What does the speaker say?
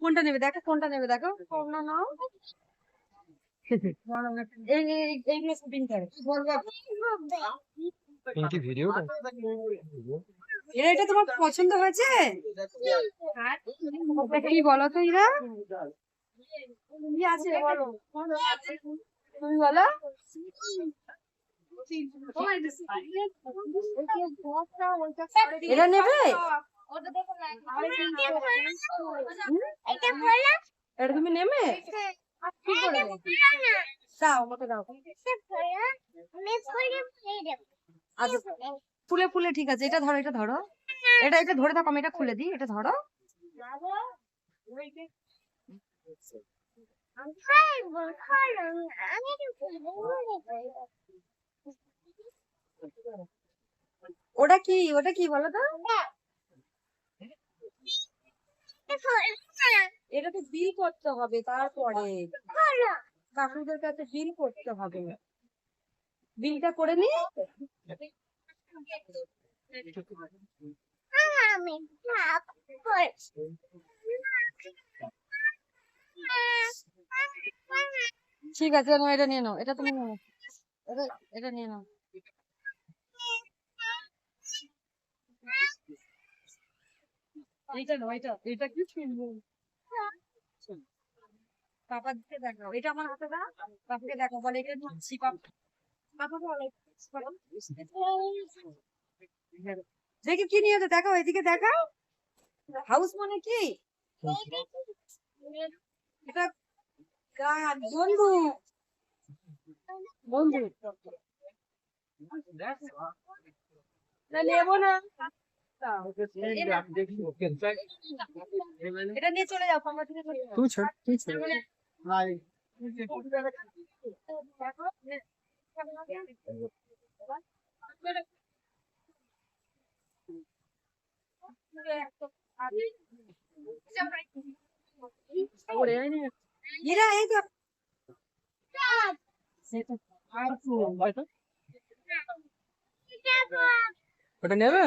কোনটা নেবে দেখো, কোনটা নেবে দেখো। কোনটা নাও। এইগুলো শুটিং করে এটা তোমার পছন্দ হয়েছে? কি বলো তো ইরা, কি আছে বলো, তুমি বলো। এটা নেবে? এটা তুমি নেবে? দাও আমাকে দাও। আচ্ছা ফুলে ফুলে ঠিক আছে, এটা ধরো, এটা ধরো, এটা এটা ধরে থাকো, আমি এটা খুলে দিই, এটা ধরো। ওটা কি, ওটা কি বলো তো? এটা তো বিল করতে হবে, তারপরে কাকুদের কাছে বিল করতে হবে, বিলটা করে নি। ঠিক আছে নাও, এটা নিয়ে নাও, এটা তুমি নাও, এটা এটা নিয়ে নাও। এইটা নয়, এটা এটা কি সুন্দর। পাপাকে দেখাও, এটা আমার হাতে দাও, পাপাকে দেখাও, বলে এটা নিচ্ছি। পাপাকে বলো দেখি কি নিয়ে দেখাও, এদিকে দেখাও। হাউস মানে কি? এটা গান, বন্ধু, বন্ধু নেবো না, এটা নিয়ে চলে যাও, পাপা থেকে চলে যাও। ইরা এই তো ওটা নেবে?